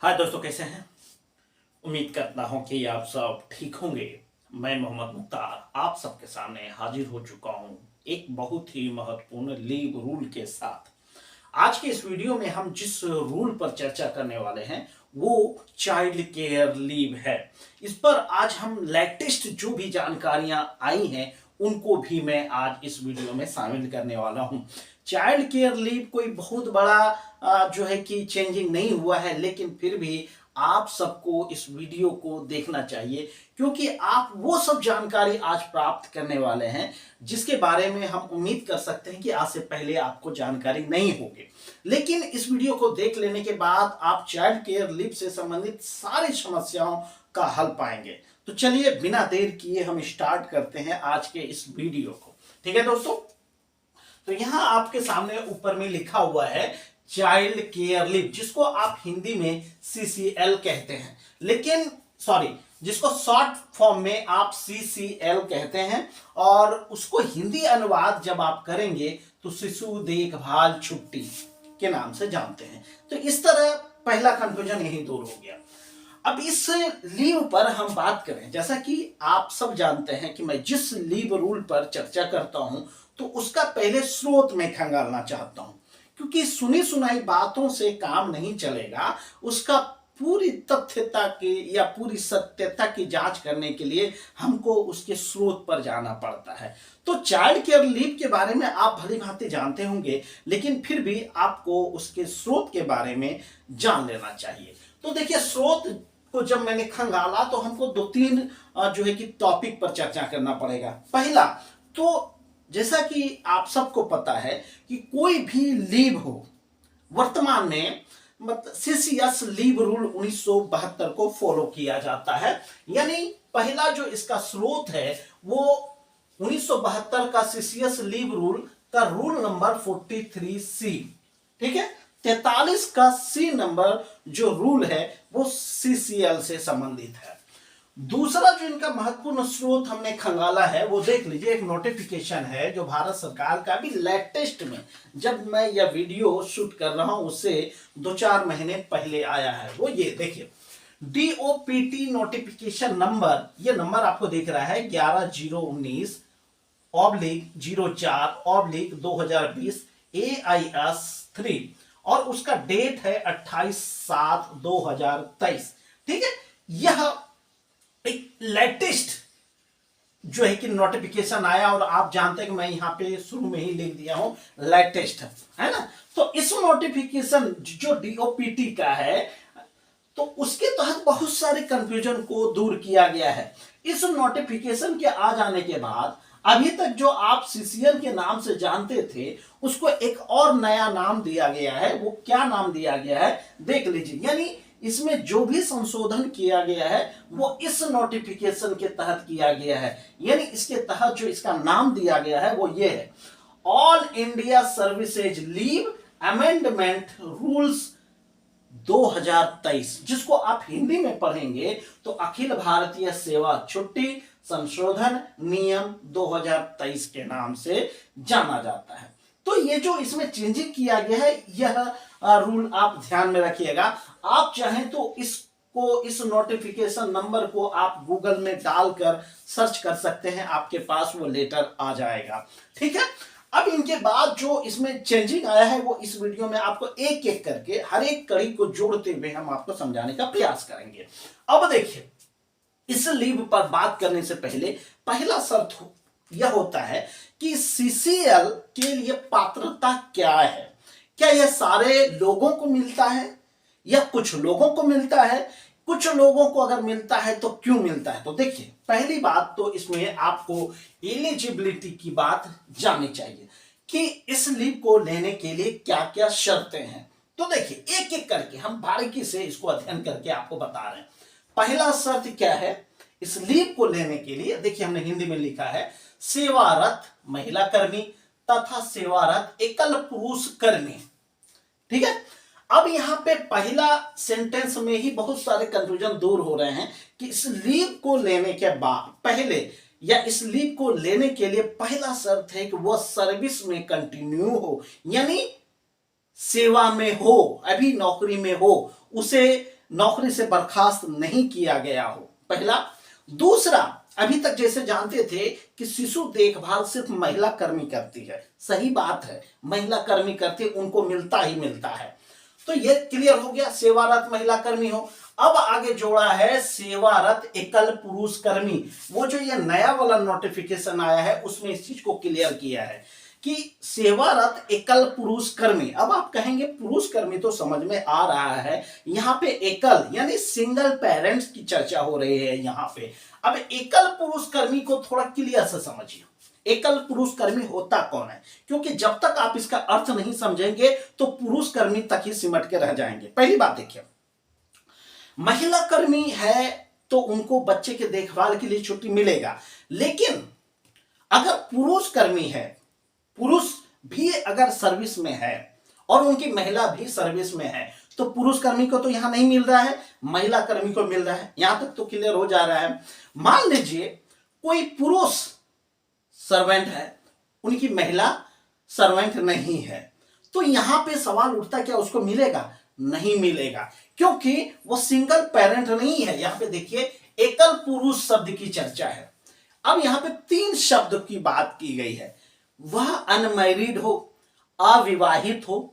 हाय दोस्तों, कैसे हैं। उम्मीद करता हूं कि आप सब ठीक होंगे। मैं मोहम्मद मुख्तार आप सबके सामने हाजिर हो चुका हूं एक बहुत ही महत्वपूर्ण लीव रूल के साथ। आज के इस वीडियो में हम जिस रूल पर चर्चा करने वाले हैं वो चाइल्ड केयर लीव है। इस पर आज हम लेटेस्ट जो भी जानकारियां आई हैं उनको भी मैं आज इस वीडियो में शामिल करने वाला हूं। चाइल्ड केयर लीव कोई बहुत बड़ा जो है कि चेंजिंग नहीं हुआ है, लेकिन फिर भी आप सबको इस वीडियो को देखना चाहिए क्योंकि आप वो सब जानकारी आज प्राप्त करने वाले हैं जिसके बारे में हम उम्मीद कर सकते हैं कि आज से पहले आपको जानकारी नहीं होगी। लेकिन इस वीडियो को देख लेने के बाद आप चाइल्ड केयर लीव से संबंधित सारी समस्याओं का हल पाएंगे। तो चलिए बिना देर किए हम स्टार्ट करते हैं आज के इस वीडियो को। ठीक है दोस्तों, तो यहां आपके सामने ऊपर में लिखा हुआ है चाइल्ड केयर लीव, जिसको आप हिंदी में सीसीएल कहते हैं, लेकिन जिसको शॉर्ट फॉर्म में आप सीसीएल कहते हैं और उसको हिंदी अनुवाद जब आप करेंगे तो शिशु देखभाल छुट्टी के नाम से जानते हैं। तो इस तरह पहला कंफ्यूजन यही दूर हो गया। अब इस लीव पर हम बात करें, जैसा कि आप सब जानते हैं कि मैं जिस लीव रूल पर चर्चा करता हूं तो उसका पहले स्रोत में खंगालना चाहता हूं, क्योंकि सुनी सुनाई बातों से काम नहीं चलेगा। उसका पूरी तथ्यता की या पूरी सत्यता की जांच करने के लिए हमको उसके स्रोत पर जाना पड़ता है। तो चाइल्ड केयर लीव के बारे में आप भली भांति जानते होंगे, लेकिन फिर भी आपको उसके स्रोत के बारे में जान लेना चाहिए। तो देखिए, स्रोत को जब मैंने खंगाला तो हमको दो तीन जो है कि टॉपिक पर चर्चा करना पड़ेगा। पहला तो जैसा कि आप सबको पता है कि कोई भी लीव हो, वर्तमान में मतलब सीसीएस लीव रूल 1972 को फॉलो किया जाता है। यानी पहला जो इसका स्रोत है वो 1972 का सीसीएस लीव रूल का रूल नंबर 43C, ठीक है। 43 का सी नंबर जो रूल है वो सीसीएल से संबंधित है। दूसरा जो इनका महत्वपूर्ण स्रोत हमने खंगाला है वो देख लीजिए, एक नोटिफिकेशन है जो भारत सरकार का भी लेटेस्ट में, जब मैं यह वीडियो शूट कर रहा हूं उससे 2-4 महीने पहले आया है। वो ये देखिए, डीओपीटी नोटिफिकेशन नंबर, ये नंबर आपको दिख रहा है 11019/04/2020 AIS 3 और उसका डेट है 28/7/2023। ठीक है, यह एक लेटेस्ट जो है कि नोटिफिकेशन आया और आप जानते हैं कि मैं यहां पे शुरू में ही लिख दिया हूं लेटेस्ट, है ना। तो इस नोटिफिकेशन जो डीओपीटी का है तो उसके तहत बहुत सारे कंफ्यूजन को दूर किया गया है। इस नोटिफिकेशन के आ जाने के बाद अभी तक जो आप सीसीएल के नाम से जानते थे उसको एक और नया नाम दिया गया है। वो क्या नाम दिया गया है देख लीजिए। यानी इसमें जो भी संशोधन किया गया है वो इस नोटिफिकेशन के तहत किया गया है। यानी इसके तहत जो इसका नाम दिया गया है वो ये है, all India services leave amendment rules 2023, जिसको आप हिंदी में पढ़ेंगे तो अखिल भारतीय सेवा छुट्टी संशोधन नियम 2023 के नाम से जाना जाता है। तो ये जो इसमें चेंजिंग किया गया है यह रूल आप ध्यान में रखिएगा। आप चाहें तो इस नोटिफिकेशन नंबर को आप गूगल में डालकर सर्च कर सकते हैं, आपके पास वो लेटर आ जाएगा। ठीक है, अब इनके बाद जो इसमें चेंजिंग आया है वो इस वीडियो में आपको एक एक करके हर एक कड़ी को जोड़ते हुए हम आपको समझाने का प्रयास करेंगे। अब देखिए, इस लीव पर बात करने से पहले पहला शर्त यह होता है कि सीसीएल के लिए पात्रता क्या है। क्या यह सारे लोगों को मिलता है या कुछ लोगों को मिलता है? कुछ लोगों को अगर मिलता है तो क्यों मिलता है? तो देखिए, पहली बात तो इसमें आपको एलिजिबिलिटी की बात जाननी चाहिए कि इस लीव को लेने के लिए क्या क्या शर्तें हैं। तो देखिए, एक एक करके हम बारीकी से इसको अध्ययन करके आपको बता रहे हैं। पहला शर्त क्या है इस लीव को लेने के लिए? देखिए, हमने हिंदी में लिखा है, सेवारत महिला कर्मी तथा सेवारत एकल पुरुष कर्मी। ठीक है, अब यहां पे पहला सेंटेंस में ही बहुत सारे कंफ्यूजन दूर हो रहे हैं कि इस लीव को लेने के बाद पहले या इस लीव को लेने के लिए पहला शर्त है कि वह सर्विस में कंटिन्यू हो, यानी सेवा में हो, अभी नौकरी में हो, उसे नौकरी से बर्खास्त नहीं किया गया हो, पहला। दूसरा, अभी तक जैसे जानते थे कि शिशु देखभाल सिर्फ महिला कर्मी करती है, सही बात है, महिला कर्मी करती है, उनको मिलता ही मिलता है, तो ये क्लियर हो गया, सेवारत महिला कर्मी हो। अब आगे जोड़ा है सेवारत एकल पुरुष कर्मी। वो जो ये नया वाला नोटिफिकेशन आया है उसमें इस चीज को क्लियर किया है कि सेवारत एकल पुरुष कर्मी। अब आप कहेंगे पुरुष कर्मी तो समझ में आ रहा है, यहाँ पे एकल यानी सिंगल पेरेंट्स की चर्चा हो रही है यहाँ पे। अब एकल पुरुष कर्मी को थोड़ा क्लियर से समझिए, एकल पुरुष कर्मी होता कौन है, क्योंकि जब तक आप इसका अर्थ नहीं समझेंगे तो पुरुष कर्मी तक ही सिमट के रह जाएंगे। पहली बात देखिए, महिला कर्मी है तो उनको बच्चे के देखभाल के लिए छुट्टी मिलेगा, लेकिन अगर पुरुष कर्मी है, पुरुष भी अगर सर्विस में है और उनकी महिला भी सर्विस में है, तो पुरुष कर्मी को तो यहां नहीं मिल रहा है, महिला कर्मी को मिल रहा है। यहां तक तो क्लियर हो जा रहा है। मान लीजिए कोई पुरुष सर्वेंट है, उनकी महिला सर्वेंट नहीं है, तो यहां पे सवाल उठता क्या उसको मिलेगा? नहीं मिलेगा, क्योंकि वो सिंगल पेरेंट नहीं है। यहां पे देखिए एकल पुरुष शब्द की चर्चा है। अब यहां पे 3 शब्द की बात की गई है, वह अनमैरिड हो, अविवाहित हो,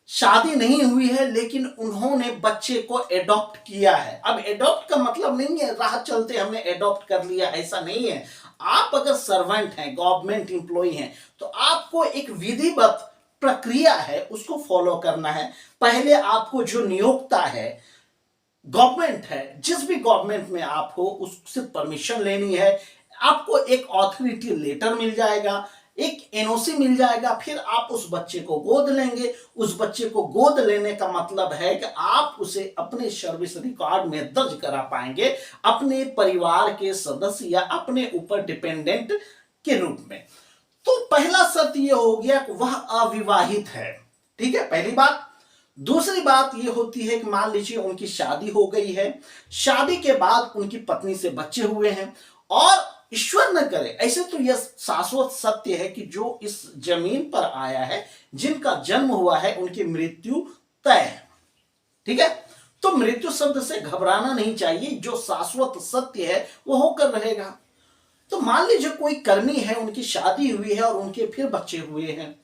शादी नहीं हुई है लेकिन उन्होंने बच्चे को एडॉप्ट किया है। अब एडॉप्ट का मतलब नहीं है राह चलते हमने एडॉप्ट कर लिया, ऐसा नहीं है। आप अगर सर्वेंट हैं, गवर्नमेंट एम्प्लॉय हैं, तो आपको एक विधिवत प्रक्रिया है उसको फॉलो करना है। पहले आपको जो नियोक्ता है, गवर्नमेंट है, जिस भी गवर्नमेंट में आप हो उससे परमिशन लेनी है, आपको एक ऑथोरिटी लेटर मिल जाएगा, एक एनओसी मिल जाएगा, फिर आप उस बच्चे को गोद लेंगे। उस बच्चे को गोद लेने का मतलब है कि आप उसे अपने सर्विस रिकॉर्ड में दर्ज करा पाएंगे, अपने परिवार के सदस्य या अपने ऊपर डिपेंडेंट के रूप में। तो पहला शर्त यह हो गया कि वह अविवाहित है, ठीक है, पहली बात। दूसरी बात यह होती है कि मान लीजिए उनकी शादी हो गई है, शादी के बाद उनकी पत्नी से बच्चे हुए हैं, और ईश्वर न करे, ऐसे तो यह शाश्वत सत्य है कि जो इस जमीन पर आया है, जिनका जन्म हुआ है, उनकी मृत्यु तय है, ठीक है। तो मृत्यु शब्द से घबराना नहीं चाहिए, जो शाश्वत सत्य है वो होकर रहेगा। तो मान लीजिए कोई कर्मी है, उनकी शादी हुई है और उनके फिर बच्चे हुए हैं,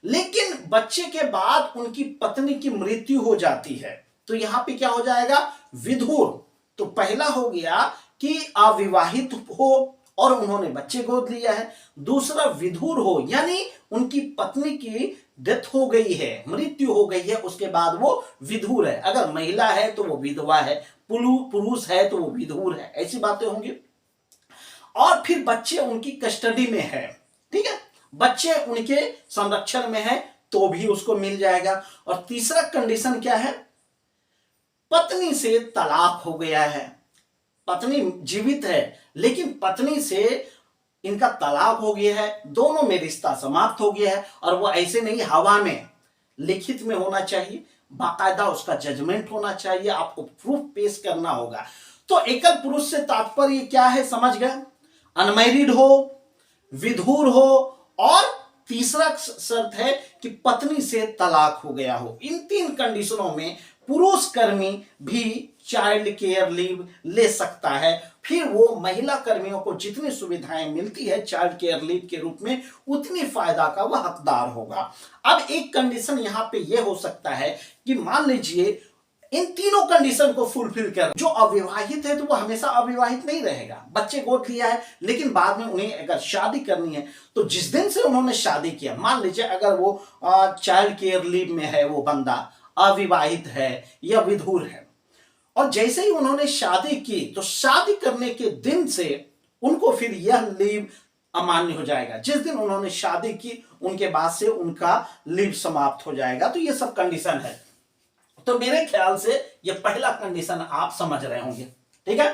लेकिन बच्चे के बाद उनकी पत्नी की मृत्यु हो जाती है, तो यहां पे क्या हो जाएगा? विधुर। तो पहला हो गया कि अविवाहित हो और उन्होंने बच्चे गोद लिया है। दूसरा विधुर हो, यानी उनकी पत्नी की डेथ हो गई है, मृत्यु हो गई है, उसके बाद वो विधुर है। अगर महिला है तो वो विधवा है, पुरुष है तो वो विधुर है, ऐसी बातें होंगी। और फिर बच्चे उनकी कस्टडी में है, ठीक है, बच्चे उनके संरक्षण में है तो भी उसको मिल जाएगा। और तीसरा कंडीशन क्या है? पत्नी से तलाक हो गया है, पत्नी जीवित है लेकिन पत्नी से इनका तलाक हो गया है, दोनों में रिश्ता समाप्त हो गया है। और वो ऐसे नहीं हवा में, लिखित में होना चाहिए, बाकायदा उसका जजमेंट होना चाहिए, आपको प्रूफ पेश करना होगा। तो एकल पुरुष से तात्पर्य क्या है, समझ गए? अनमैरिड हो, विधुर हो, और तीसरा शर्त है कि पत्नी से तलाक हो गया हो। इन 3 कंडीशनों में पुरुष कर्मी भी चाइल्ड केयर लीव ले सकता है। फिर वो महिला कर्मियों को जितनी सुविधाएं मिलती है चाइल्ड केयर लीव के रूप में, उतनी फायदा का वह हकदार होगा। अब एक कंडीशन यहां पे यह हो सकता है कि मान लीजिए इन तीनों कंडीशन को फुलफिल कर, जो अविवाहित है तो वो हमेशा अविवाहित नहीं रहेगा, बच्चे गोद लिया है लेकिन बाद में उन्हें अगर शादी करनी है तो जिस दिन से उन्होंने शादी किया, मान लीजिए अगर वो चाइल्ड केयर लीव में है, वो बंदा अविवाहित है या विधुर है, और जैसे ही उन्होंने शादी की तो शादी करने के दिन से उनको फिर यह लीव अमान्य हो जाएगा। जिस दिन उन्होंने शादी की उनके बाद से उनका लीव समाप्त हो जाएगा। तो ये सब कंडीशन है। तो मेरे ख्याल से ये पहला कंडीशन आप समझ रहे होंगे, ठीक है।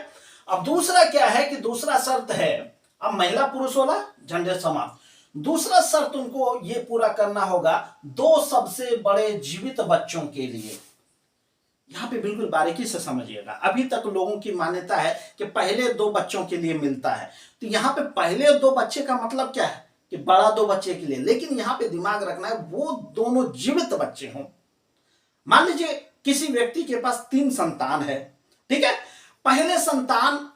अब दूसरा क्या है कि दूसरा शर्त है, अब महिला पुरुष वाला झंझट समाप्त। दूसरा शर्त उनको ये पूरा करना होगा 2 सबसे बड़े जीवित बच्चों के लिए। यहां पे बिल्कुल बारीकी से समझिएगा। अभी तक लोगों की मान्यता है कि पहले 2 बच्चों के लिए मिलता है, तो यहां पे पहले 2 बच्चे का मतलब क्या है कि बड़ा 2 बच्चे के लिए, लेकिन यहां पे दिमाग रखना है वो दोनों जीवित बच्चे हों। मान लीजिए किसी व्यक्ति के पास 3 संतान है, ठीक है, पहले संतान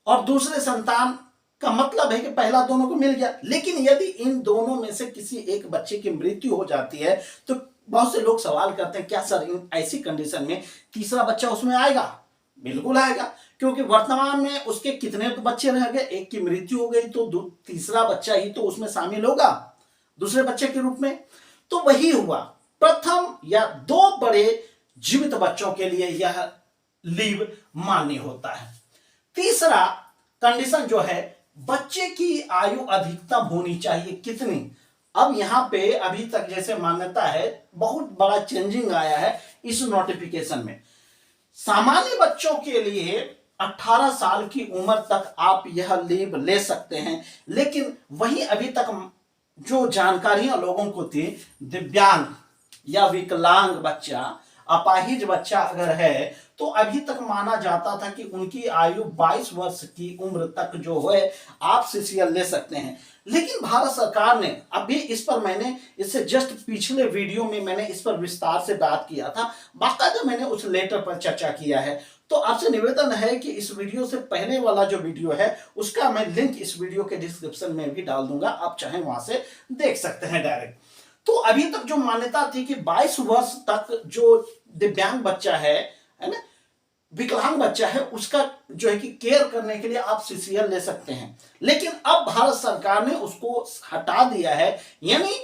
और दूसरे संतान का मतलब है कि पहला दोनों को मिल गया, लेकिन यदि इन दोनों में से किसी एक बच्चे की मृत्यु हो जाती है तो बहुत से लोग सवाल करते हैं क्या सर इन ऐसी कंडीशन में तीसरा बच्चा उसमें आएगा? बिल्कुल आएगा, क्योंकि वर्तमान में उसके कितने तो बच्चे रह गए, एक की मृत्यु हो गई तो तीसरा बच्चा ही तो उसमें शामिल होगा दूसरे बच्चे के रूप में। तो वही हुआ, प्रथम या 2 बड़े जीवित बच्चों के लिए यह लीव मान्य होता है। तीसरा कंडीशन जो है, बच्चे की आयु अधिकतम होनी चाहिए कितनी? अब यहां पे अभी तक जैसे मान्यता है, बहुत बड़ा चेंजिंग आया है इस नोटिफिकेशन में। सामान्य बच्चों के लिए 18 साल की उम्र तक आप यह लीव ले सकते हैं, लेकिन वही अभी तक जो जानकारियां लोगों को थी, दिव्यांग या विकलांग बच्चा, अपाहिज बच्चा अगर है तो अभी तक माना जाता था कि उनकी आयु 22 वर्ष की उम्र तक जो है आप सीसीएल ले सकते हैं। लेकिन भारत सरकार ने अभी इस पर, मैंने इससे जस्ट पिछले वीडियो में मैंने इस पर विस्तार से बात किया था, बाकायदा मैंने उस लेटर पर चर्चा किया है। तो आपसे निवेदन है कि इस वीडियो से पहले वाला जो वीडियो है उसका मैं लिंक इस वीडियो के डिस्क्रिप्शन में भी डाल दूंगा, आप चाहे वहां से देख सकते हैं डायरेक्ट। तो अभी तक जो मान्यता थी कि 22 वर्ष तक जो दिव्यांग बच्चा है ना, विकलांग बच्चा है, उसका जो है कि केयर करने के लिए आप सीसीएल ले सकते हैं, लेकिन अब भारत सरकार ने उसको हटा दिया है। यानी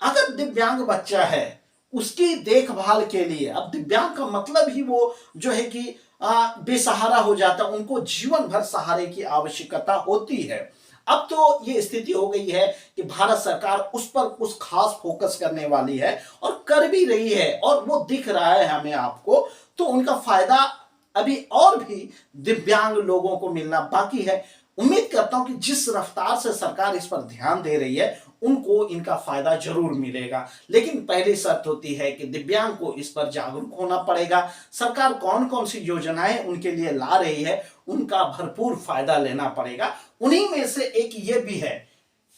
अगर दिव्यांग बच्चा है उसकी देखभाल के लिए, अब दिव्यांग का मतलब ही वो जो है कि बेसहारा हो जाता, उनको जीवन भर सहारे की आवश्यकता होती है। अब तो ये स्थिति हो गई है कि भारत सरकार उस पर कुछ खास फोकस करने वाली है और कर भी रही है, और वो दिख रहा है हमें आपको। तो उनका फायदा अभी और भी दिव्यांग लोगों को मिलना बाकी है। उम्मीद करता हूं कि जिस रफ्तार से सरकार इस पर ध्यान दे रही है उनको इनका फायदा जरूर मिलेगा, लेकिन पहली शर्त होती है कि दिव्यांग को इस पर जागरूक होना पड़ेगा। सरकार कौन कौन सी योजनाएं उनके लिए ला रही है उनका भरपूर फायदा लेना पड़ेगा। उन्हीं में से एक ये भी है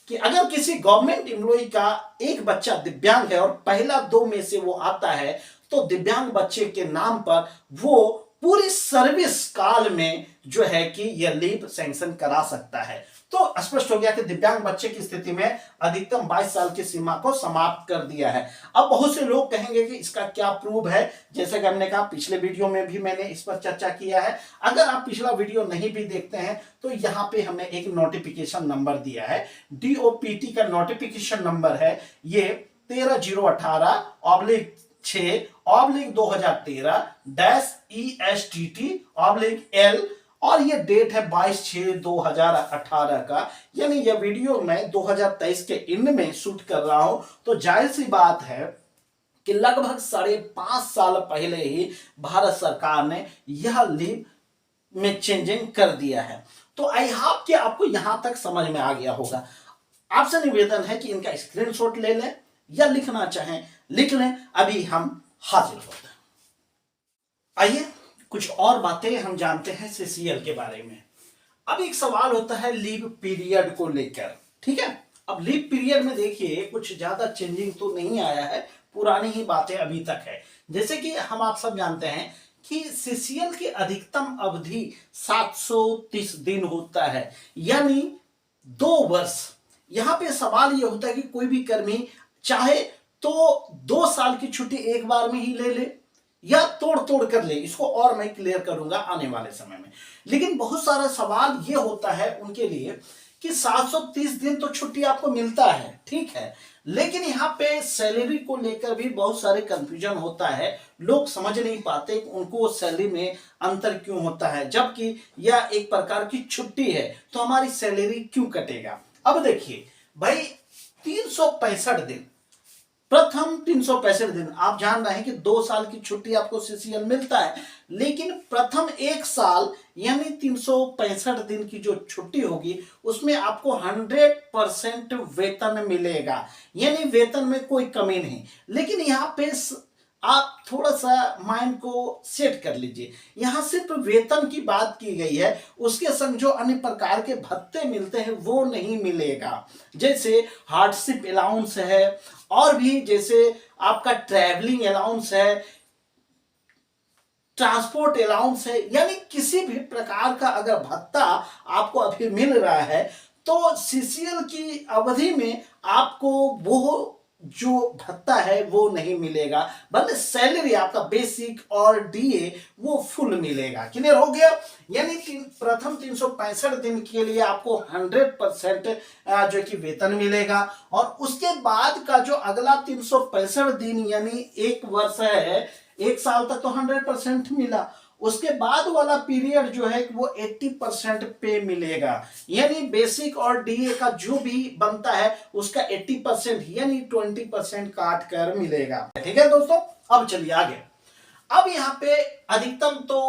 कि अगर किसी गवर्नमेंट एम्प्लॉय का एक बच्चा दिव्यांग है और पहला 2 में से वो आता है तो दिव्यांग बच्चे के नाम पर वो पूरी सर्विस काल में जो है कि यह लीव सैंक्शन करा सकता है। तो स्पष्ट हो गया कि दिव्यांग बच्चे की स्थिति में अधिकतम 22 साल की सीमा को समाप्त कर दिया है। अब बहुत से लोग कहेंगे कि इसका क्या प्रूफ है, जैसे कि हमने कहा पिछले वीडियो में भी मैंने इस पर चर्चा किया है। अगर आप पिछला वीडियो नहीं भी देखते हैं तो यहाँ पे हमने एक नोटिफिकेशन नंबर दिया है, डीओपीटी का नोटिफिकेशन नंबर है ये 13018/2013-ESTT/L, और ये डेट है 22/6/2018 का। यानी यह वीडियो मैं 2023 के एंड में शूट कर रहा हूं, तो जाहिर सी बात है कि लगभग 5.5 साल पहले ही भारत सरकार ने यह लीव में चेंजिंग कर दिया है। तो आई होप कि आपको यहां तक समझ में आ गया होगा। आपसे निवेदन है कि इनका स्क्रीनशॉट ले लें या लिखना चाहें लिख लें, अभी हम हाजिर होते हैं। आइए कुछ और बातें हम जानते हैं सीसीएल के बारे में। अब एक सवाल होता है लीव पीरियड को लेकर, ठीक है। अब लीव पीरियड में देखिए कुछ ज्यादा चेंजिंग तो नहीं आया है, पुरानी ही बातें अभी तक है। जैसे कि हम आप सब जानते हैं कि सीसीएल की अधिकतम अवधि 730 दिन होता है, यानी 2 वर्ष। यहां पे सवाल यह होता है कि कोई भी कर्मी चाहे तो 2 साल की छुट्टी एक बार में ही ले ले या तोड़ तोड़ कर ले, इसको और मैं क्लियर करूंगा आने वाले समय में। लेकिन बहुत सारा सवाल यह होता है उनके लिए कि 730 दिन तो छुट्टी आपको मिलता है, ठीक है, लेकिन यहाँ पे सैलरी को लेकर भी बहुत सारे कंफ्यूजन होता है। लोग समझ नहीं पाते कि उनको सैलरी में अंतर क्यों होता है, जबकि यह एक प्रकार की छुट्टी है तो हमारी सैलरी क्यों कटेगा। अब देखिए भाई, 365 दिन, प्रथम 365 दिन आप जान रहे हैं कि 2 साल की छुट्टी आपको सीसीएल मिलता है, लेकिन प्रथम 1 साल यानी 365 दिन की जो छुट्टी होगी उसमें आपको 100% वेतन मिलेगा, यानी वेतन में कोई कमी नहीं। लेकिन यहाँ पे आप थोड़ा सा माइंड को सेट कर लीजिए, यहां सिर्फ वेतन की बात की गई है, उसके संग जो अन्य प्रकार के भत्ते मिलते हैं वो नहीं मिलेगा। जैसे हार्डशिप अलाउंस है, और भी जैसे आपका ट्रैवलिंग अलाउंस है, ट्रांसपोर्ट अलाउंस है, यानी किसी भी प्रकार का अगर भत्ता आपको अभी मिल रहा है तो सीसीएल की अवधि में आपको वो जो भत्ता है वो नहीं मिलेगा, भले सैलरी आपका बेसिक और डीए वो फुल मिलेगा। क्लियर हो गया? यानी कि प्रथम 365 दिन के लिए आपको 100% जो कि वेतन मिलेगा, और उसके बाद का जो अगला 365 दिन यानी एक वर्ष है, एक साल तक तो 100% मिला, उसके बाद वाला पीरियड जो है वो 80% पे मिलेगा। यानी बेसिक और डीए का जो भी बनता है उसका 80% यानी 20% काट कर मिलेगा। ठीक है दोस्तों, अब चलिए आगे। अब यहाँ पे अधिकतम तो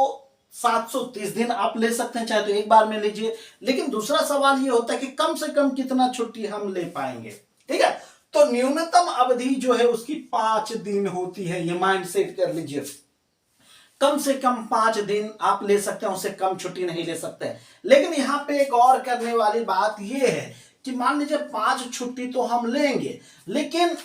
730 दिन आप ले सकते हैं, चाहे तो एक बार में लीजिए, लेकिन दूसरा सवाल ये होता है कि कम से कम कितना छुट्टी हम ले पाएंगे। ठीक है, तो न्यूनतम अवधि जो है उसकी 5 दिन होती है, ये माइंड सेट कर लीजिए। कम से कम 5 दिन आप ले सकते हैं, उससे कम छुट्टी नहीं ले सकते। लेकिन यहां पे एक और करने वाली बात यह है कि मान लीजिए 5 छुट्टी तो हम लेंगे, लेकिन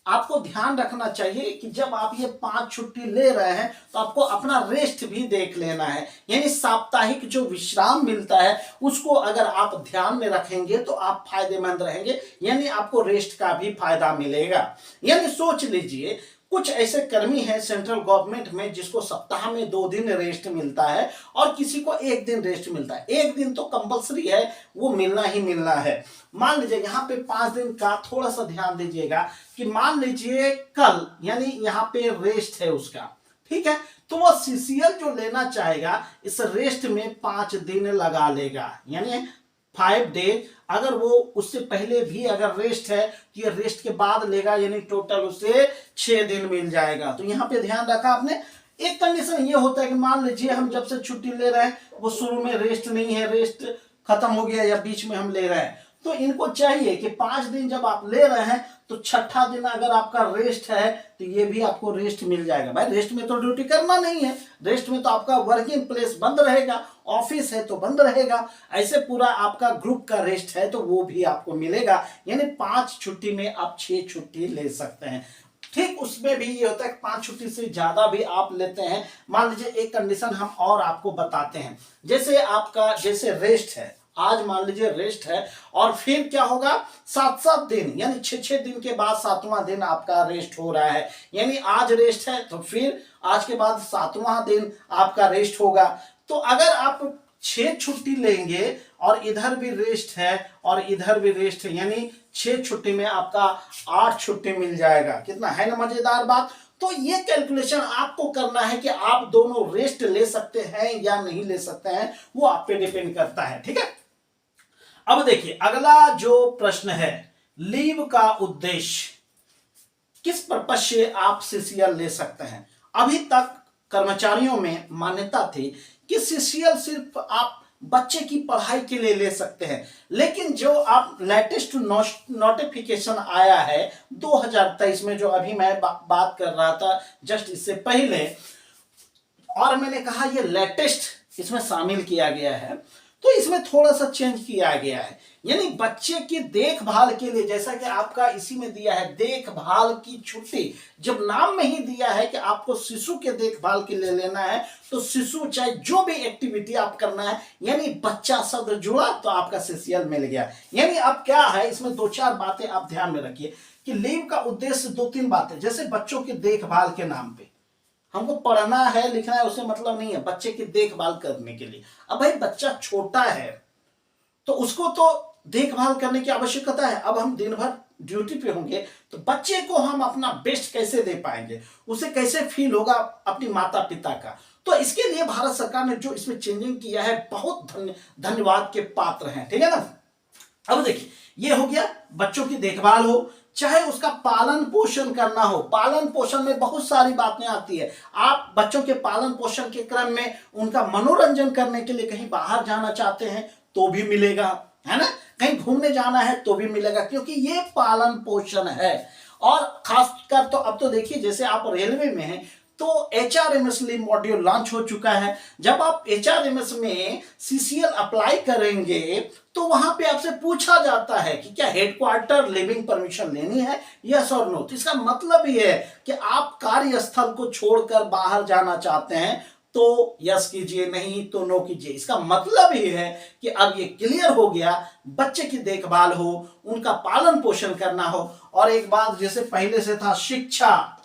आपको ध्यान रखना चाहिए कि जब आप ये 5 छुट्टी ले रहे हैं तो आपको अपना रेस्ट भी देख लेना है। यानी साप्ताहिक जो विश्राम मिलता है उसको अगर आप ध्यान में रखेंगे तो आप फायदेमंद रहेंगे, यानी आपको रेस्ट का भी फायदा मिलेगा। यानी सोच लीजिए कुछ ऐसे कर्मी हैं सेंट्रल गवर्नमेंट में जिसको सप्ताह में 2 दिन रेस्ट मिलता है और किसी को 1 दिन रेस्ट मिलता है। 1 दिन तो कंपलसरी है, वो मिलना ही मिलना है। मान लीजिए यहाँ पे 5 दिन का थोड़ा सा ध्यान दीजिएगा कि मान लीजिए कल यानी यहाँ पे रेस्ट है उसका, ठीक है, तो वो सीसीएल जो लेना चाहेगा इस रेस्ट में 5 दिन लगा लेगा, यानी 5 डेज। अगर वो उससे पहले भी अगर रेस्ट है तो ये रेस्ट के बाद लेगा, यानी टोटल उसे 6 दिन मिल जाएगा। तो यहाँ पे ध्यान रखा आपने। एक कंडीशन ये होता है कि मान लीजिए हम जब से छुट्टी ले रहे हैं वो शुरू में रेस्ट नहीं है, रेस्ट खत्म हो गया या बीच में हम ले रहे हैं, तो इनको चाहिए कि 5 दिन जब आप ले रहे हैं तो छठा दिन अगर आपका रेस्ट है तो ये भी आपको रेस्ट मिल जाएगा। भाई रेस्ट में तो ड्यूटी करना नहीं है, रेस्ट में तो आपका वर्किंग प्लेस बंद रहेगा, ऑफिस है तो बंद रहेगा, ऐसे पूरा आपका ग्रुप का रेस्ट है तो वो भी आपको मिलेगा। यानी 5 छुट्टी में आप 6 छुट्टी ले सकते हैं। ठीक उसमें भी ये होता है कि 5 छुट्टी से ज्यादा भी आप लेते हैं। मान लीजिए एक कंडीशन हम और आपको बताते हैं, जैसे आपका जैसे रेस्ट है, आज मान लीजिए रेस्ट है और फिर क्या होगा 7-7 दिन यानी 6-6 दिन के बाद 7वां दिन आपका रेस्ट हो रहा है। यानी आज रेस्ट है तो फिर आज के बाद 7वां दिन आपका रेस्ट होगा। तो अगर आप 6 छुट्टी लेंगे और इधर भी रेस्ट है और इधर भी रेस्ट है, यानी 6 छुट्टी में आपका 8 छुट्टी मिल जाएगा। कितना है ना मजेदार बात। तो ये कैलकुलेशन आपको करना है कि आप दोनों रेस्ट ले सकते हैं या नहीं ले सकते हैं, वो आप पे डिपेंड करता है। ठीक है, अब देखिए अगला जो प्रश्न है, लीव का उद्देश्य, किस पर्पज से आप सीसीएल ले सकते हैं। अभी तक कर्मचारियों में मान्यता थी कि सीसीएल सिर्फ आप बच्चे की पढ़ाई के लिए ले सकते हैं, लेकिन जो आप लेटेस्ट नोटिफिकेशन आया है 2023 में, जो अभी मैं बात कर रहा था जस्ट इससे पहले, और मैंने कहा ये लेटेस्ट इसमें शामिल किया गया है, तो इसमें थोड़ा सा चेंज किया गया है। यानी बच्चे की देखभाल के लिए, जैसा कि आपका इसी में दिया है देखभाल की छुट्टी, जब नाम में ही दिया है कि आपको शिशु के देखभाल के लिए लेना है, तो शिशु चाहे जो भी एक्टिविटी आप करना है, यानी बच्चा शब्द जुड़ा तो आपका सीसीएल मिल गया। यानी अब क्या है, इसमें 2-4 बातें आप ध्यान में रखिए कि लीव का उद्देश्य 2-3 बातें, जैसे बच्चों की देखभाल के नाम पे हमको पढ़ना है लिखना है, उससे मतलब नहीं है, बच्चे की देखभाल करने के लिए। अब भाई बच्चा छोटा है तो उसको तो देखभाल करने की आवश्यकता है। अब हम दिन भर ड्यूटी पे होंगे तो बच्चे को हम अपना बेस्ट कैसे दे पाएंगे, उसे कैसे फील होगा अपनी माता पिता का। तो इसके लिए भारत सरकार ने जो इसमें चेंजिंग किया है, बहुत धन्यवाद के पात्र हैं। ठीक है ना। अब देखिए ये हो गया बच्चों की देखभाल हो, चाहे उसका पालन पोषण करना हो। पालन पोषण में बहुत सारी बातें आती है। आप बच्चों के पालन पोषण के क्रम में उनका मनोरंजन करने के लिए कहीं बाहर जाना चाहते हैं तो भी मिलेगा, है ना, कहीं घूमने जाना है तो भी मिलेगा, क्योंकि ये पालन पोषण है। और खासकर तो अब तो देखिए जैसे आप रेलवे में हैं तो एचआरएमएस मॉड्यूल लॉन्च हो चुका है। जब आप एचआरएमएस में सीसीएल अप्लाई करेंगे तो वहां पे आपसे पूछा जाता है कि क्या हेडक्वार्टर लिविंग परमिशन लेनी है, यस और नो। तो इसका मतलब ये है कि आप कार्यस्थल को छोड़कर बाहर जाना चाहते हैं तो यस कीजिए, नहीं तो नो कीजिए। इसका मतलब ये है कि अब ये क्लियर हो गया, बच्चे की देखभाल हो, उनका पालन पोषण करना हो। और एक बात, जैसे पहले से था शिक्षा,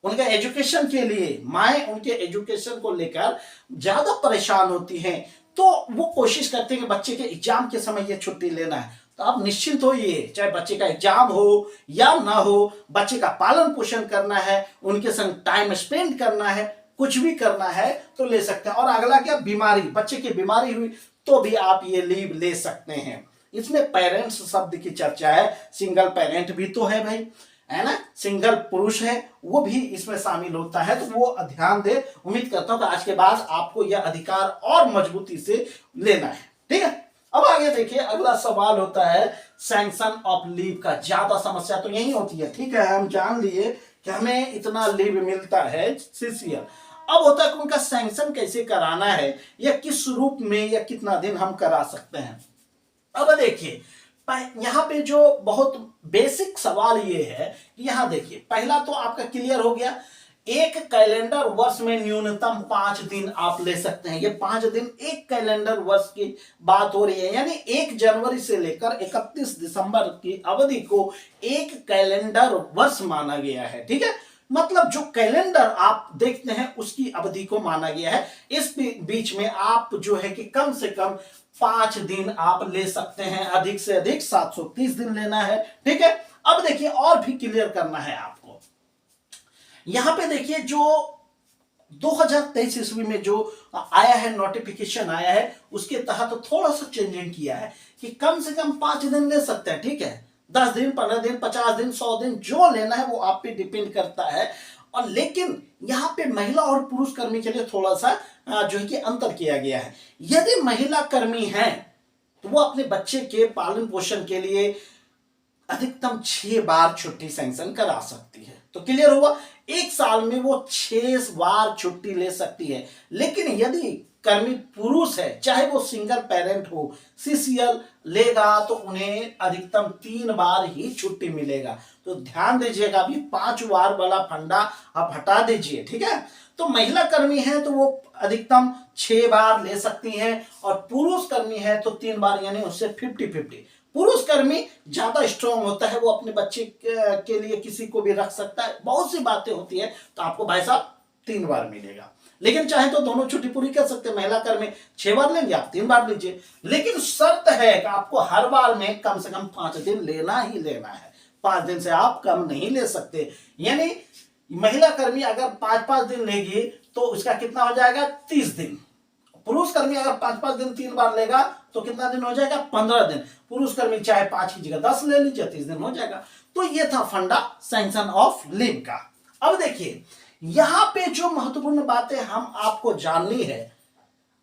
उनके एजुकेशन के लिए माए उनके एजुकेशन को लेकर ज्यादा परेशान होती हैं, तो वो कोशिश करते हैं कि बच्चे के एग्जाम के समय ये छुट्टी लेना है। तो आप निश्चिंत होइए, चाहे बच्चे का एग्जाम हो या ना हो, बच्चे का पालन पोषण करना है, उनके संग टाइम स्पेंड करना है, कुछ भी करना है तो ले सकते हैं। और अगला क्या, बीमारी, बच्चे की बीमारी हुई तो भी आप ये लीव ले सकते हैं। इसमें पेरेंट्स शब्द की चर्चा है, सिंगल पेरेंट भी तो है भाई, है ना, सिंगल पुरुष है वो भी इसमें शामिल होता है, तो वो ध्यान दे। उम्मीद करता हूं कि आज के बाद आपको यह अधिकार और मजबूती से लेना है, ठीक है। अब आगे देखिए, अगला सवाल होता है सैंक्शन ऑफ लीव का। ज्यादा समस्या तो यही होती है, ठीक है, हम जान लिए कि हमें इतना लीव मिलता है सीसीएल। अब होता है कि उनका सैंक्शन कैसे कराना है, या किस रूप में, या कितना दिन हम करा सकते हैं। अब देखिए, यहां पे जो बहुत बेसिक सवाल ये है कि यहां देखिए, पहला तो आपका क्लियर हो गया, एक कैलेंडर वर्ष में न्यूनतम 5 दिन आप ले सकते हैं। ये 5 दिन एक कैलेंडर वर्ष की बात हो रही है, यानी 1 जनवरी से लेकर 31 दिसंबर की अवधि को एक कैलेंडर वर्ष माना गया है, ठीक है। मतलब जो कैलेंडर आप देखते हैं उसकी अवधि को माना गया है। इस बीच में आप जो है कि कम से कम 5 दिन आप ले सकते हैं, अधिक से अधिक 730 दिन लेना है, ठीक है। अब देखिए, और भी क्लियर करना है आपको। यहां पे देखिए, जो 2023 ईस्वी में जो आया है, नोटिफिकेशन आया है, उसके तहत थोड़ा सा चेंजिंग किया है कि कम से कम 5 दिन ले सकते हैं, ठीक है। 10 दिन, 15 दिन, 50 दिन, 100 दिन, जो लेना है वो आप पे डिपेंड करता है। और लेकिन यहाँ पे महिला और पुरुष कर्मी के लिए थोड़ा सा जो है कि अंतर किया गया है। यदि महिला कर्मी है तो वो अपने बच्चे के पालन पोषण के लिए अधिकतम 6 बार छुट्टी सैंक्शन करा सकती है। तो क्लियर हुआ, एक साल में वो 6 बार छुट्टी ले सकती है। लेकिन यदि कर्मी पुरुष है, चाहे वो सिंगल पेरेंट हो, सीसीएल लेगा तो उन्हें अधिकतम 3 बार ही छुट्टी मिलेगा। तो ध्यान दीजिएगा, अभी 5 बार वाला फंडा आप हटा दीजिए, ठीक है। तो महिला कर्मी है तो वो अधिकतम 6 बार ले सकती हैं, और पुरुष कर्मी है तो 3 बार, यानी उससे 50-50। पुरुष कर्मी ज्यादा स्ट्रांग होता है, वो अपने बच्चे के लिए किसी को भी रख सकता है, बहुत सी बातें होती है, तो आपको भाई साहब 3 बार मिलेगा। लेकिन चाहे तो दोनों छुट्टी पूरी कर सकते हैं। महिला कर्मी 6 बार लेंगे, आप 3 बार लीजिए। लेकिन शर्त है कि आपको हर बार में कम से कम 5 दिन लेना ही लेना है, 5 दिन से आप कम नहीं ले सकते। यानी महिला कर्मी अगर 5-5 दिन लेगी तो उसका कितना हो जाएगा, 30 दिन। पुरुष कर्मी अगर 5-5 दिन 3 बार लेगा तो कितना दिन हो जाएगा, 15 दिन। पुरुष कर्मी चाहे 5 की जगह 10 ले लीजिए, 30 दिन हो जाएगा। तो ये था फंडा सैंक्शन ऑफ लीव का। अब देखिए, यहां पे जो महत्वपूर्ण बातें हम आपको जाननी है,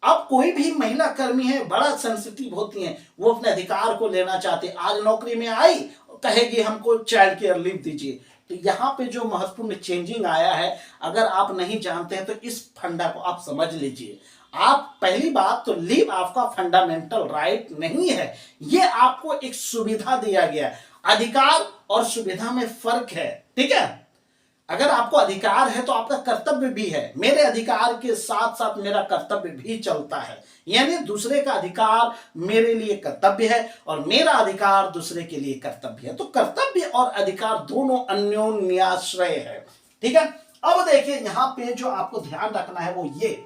अब कोई भी महिला कर्मी है बड़ा सेंसिटिव होती हैं, वो अपने अधिकार को लेना चाहते, आज नौकरी में आई कहेगी हमको चाइल्ड केयर लीव दीजिए। तो यहाँ पे जो महत्वपूर्ण चेंजिंग आया है, अगर आप नहीं जानते हैं तो इस फंडा को आप समझ लीजिए। आप पहली बात तो लीव आपका फंडामेंटल राइट नहीं है, ये आपको एक सुविधा दिया गया है। अधिकार और सुविधा में फर्क है, ठीक है। अगर आपको अधिकार है तो आपका कर्तव्य भी है। मेरे अधिकार के साथ साथ मेरा कर्तव्य भी चलता है, यानी दूसरे का अधिकार मेरे लिए कर्तव्य है और मेरा अधिकार दूसरे के लिए कर्तव्य है। तो कर्तव्य और अधिकार दोनों अन्योन्याश्रय है, ठीक है। अब देखिए, यहां पे जो आपको ध्यान रखना है वो ये,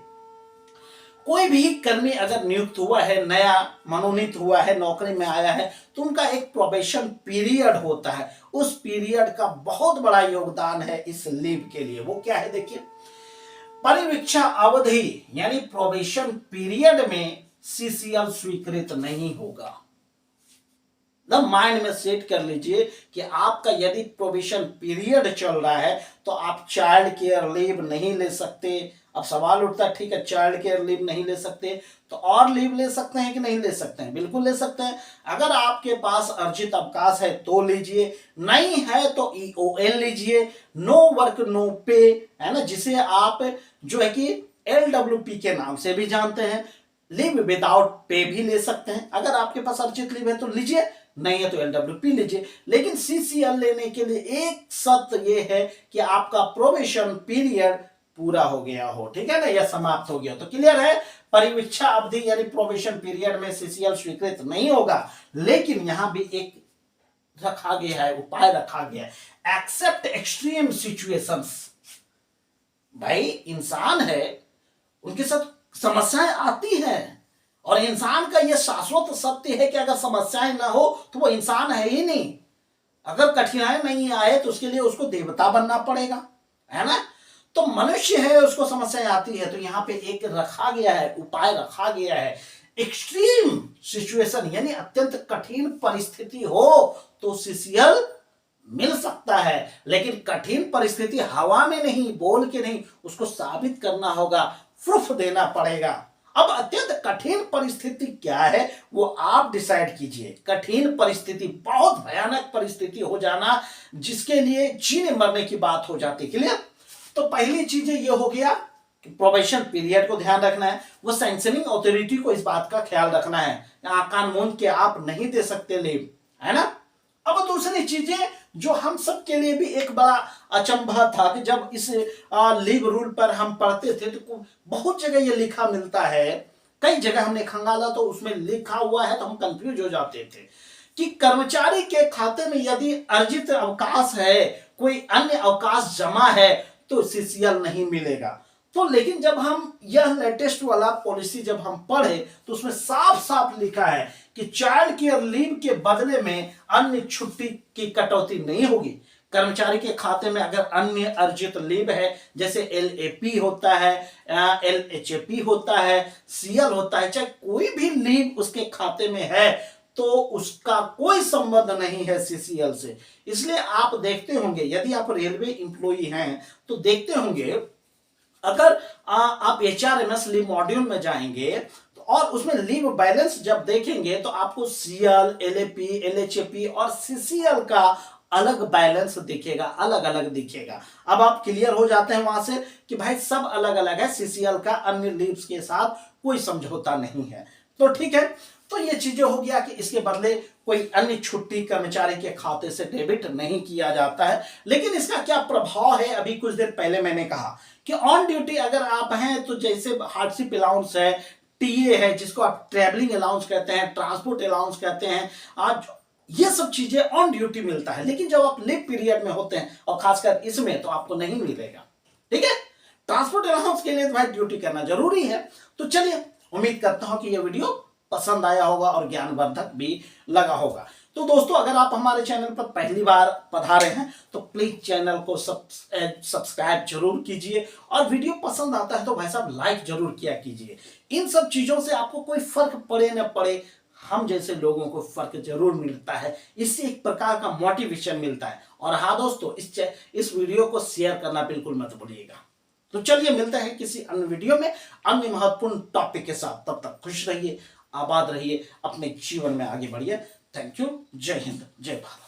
कोई भी कर्मी अगर नियुक्त हुआ है, नया मनोनीत हुआ है, नौकरी में आया है, तो उनका एक प्रोबेशन पीरियड होता है। उस पीरियड का बहुत बड़ा योगदान है इस लीव के लिए। वो क्या है देखिए, परिवीक्षा अवधि यानी प्रोबेशन पीरियड में सीसीएल स्वीकृत नहीं होगा। माइंड में सेट कर लीजिए कि आपका यदि प्रोबेशन पीरियड चल रहा है तो आप चाइल्ड केयर लीव नहीं ले सकते। अब सवाल उठता है, ठीक है, चाइल्ड केयर लीव नहीं ले सकते तो और लीव ले सकते हैं कि नहीं ले सकते हैं? बिल्कुल ले सकते हैं। अगर आपके पास अर्जित अवकाश है तो लीजिए, नहीं है तो ईओएल लीजिए, नो वर्क नो पे, है ना, जिसे आप जो है कि एलडब्ल्यूपी के नाम से भी जानते हैं। लीव विदाउट पे भी ले सकते हैं। अगर आपके पास अर्जित लीव है तो लीजिए, नहीं है तो एलडब्ल्यूपी लीजिए। लेकिन सीसीएल लेने के लिए एक शर्त यह है कि आपका प्रोबेशन पीरियड पूरा हो गया हो, ठीक है ना, या समाप्त हो गया हो। तो क्लियर है, परिवीक्षा अवधि यानी प्रोबेशन पीरियड में सीसीएल स्वीकृत नहीं होगा। लेकिन यहां भी एक रखा गया है, उपाय रखा गया है, एक्सेप्ट एक्सट्रीम सिचुएशंस। भाई इंसान है, उनके साथ समस्याएं आती हैं, और इंसान का यह शाश्वत सत्य है कि अगर समस्याएं ना हो तो वो इंसान है ही नहीं। अगर कठिनाई नहीं आए तो उसके लिए उसको देवता बनना पड़ेगा, है ना। तो मनुष्य है, उसको समस्याएं आती है, तो यहां पे एक रखा गया है, उपाय रखा गया है, एक्सट्रीम सिचुएशन यानी अत्यंत कठिन परिस्थिति हो तो सीसीएल मिल सकता है। लेकिन कठिन परिस्थिति हवा में नहीं, बोल के नहीं, उसको साबित करना होगा, प्रूफ देना पड़ेगा। अब अत्यंत कठिन परिस्थिति क्या है वो आप डिसाइड कीजिए। कठिन परिस्थिति, बहुत भयानक परिस्थिति हो जाना जिसके लिए जीने मरने की बात हो जाती है। क्लियर। तो पहली चीज ये हो गया कि प्रोबेशन पीरियड को ध्यान रखना है, वो सैंक्शनिंग अथॉरिटी को इस बात का ख्याल रखना है, कान मूंद के आप नहीं दे सकते लीव, है ना। अब दूसरी चीजें जो हम सब के लिए भी एक बड़ा अचंभा था कि जब इस लीव रूल पर हम पढ़ते थे तो बहुत जगह ये लिखा मिलता है, कई जगह हमने खंगाला तो उसमें लिखा हुआ है तो हम कंफ्यूज हो जाते थे कि कर्मचारी के खाते में यदि अर्जित अवकाश है, कोई अन्य अवकाश जमा है तो सीसीएल नहीं मिलेगा। तो लेकिन जब हम यह लेटेस्ट वाला पॉलिसी जब हम पढ़े तो उसमें साफ साफ लिखा है कि चाइल्ड केयर लीव के बदले में अन्य छुट्टी की कटौती नहीं होगी। कर्मचारी के खाते में अगर अन्य अर्जित लीव है, जैसे एलएपी होता है, एलएचएपी होता है, सीएल होता है, चाहे कोई भी लीव उसके खाते में है तो उसका कोई संबंध नहीं है सीसीएल से। इसलिए आप देखते होंगे, यदि आप रेलवे इंप्लॉई हैं तो देखते होंगे, अगर आप एचआरएमएस लीव मॉड्यूल में जाएंगे तो और उसमें लीव बैलेंस जब देखेंगे तो आपको सीएल, एलएपी, एलएचएपी और सीसीएल का अलग बैलेंस दिखेगा, अलग अलग दिखेगा। अब आप क्लियर हो जाते हैं वहां से कि भाई सब अलग अलग है, सीसीएल का अन्य लीव्स के साथ कोई समझौता नहीं है। तो ठीक है, तो ये चीजें हो गया कि इसके बदले कोई अन्य छुट्टी कर्मचारी के खाते से डेबिट नहीं किया जाता है। लेकिन इसका क्या प्रभाव है, अभी कुछ देर पहले मैंने कहा कि ऑन ड्यूटी अगर आप हैं तो जैसे हार्डशिप अलाउंस है, टीए है जिसको आप ट्रैवलिंग अलाउंस कहते हैं, ट्रांसपोर्ट अलाउंस कहते हैं, आज ये सब चीजें ऑन ड्यूटी मिलता है। लेकिन जब आप लीव पीरियड में होते हैं और खासकर इसमें तो आपको नहीं मिलेगा। ठीक है, ट्रांसपोर्ट अलाउंस के लिए तो भाई ड्यूटी करना जरूरी है। तो चलिए, उम्मीद करता हूं कि यह वीडियो पसंद आया होगा और ज्ञानवर्धक भी लगा होगा। तो दोस्तों, अगर आप हमारे चैनल पर पहली बार पधारे हैं तो प्लीज चैनल को सब्सक्राइब जरूर कीजिए, और वीडियो पसंद आता है तो भाई साहब लाइक जरूर किया कीजिए। इन सब चीजों से आपको कोई फर्क पड़े न पड़े, हम जैसे लोगों को फर्क जरूर मिलता है, इससे एक प्रकार का मोटिवेशन मिलता है। और हाँ दोस्तों, इस वीडियो को शेयर करना बिल्कुल मत भूलिएगा। तो चलिए, मिलते हैं किसी अन्य वीडियो में अन्य महत्वपूर्ण टॉपिक के साथ। तब तक खुश रहिए, आबाद रहिए, अपने जीवन में आगे बढ़िए। Thank you. जय हिंद, जय भारत।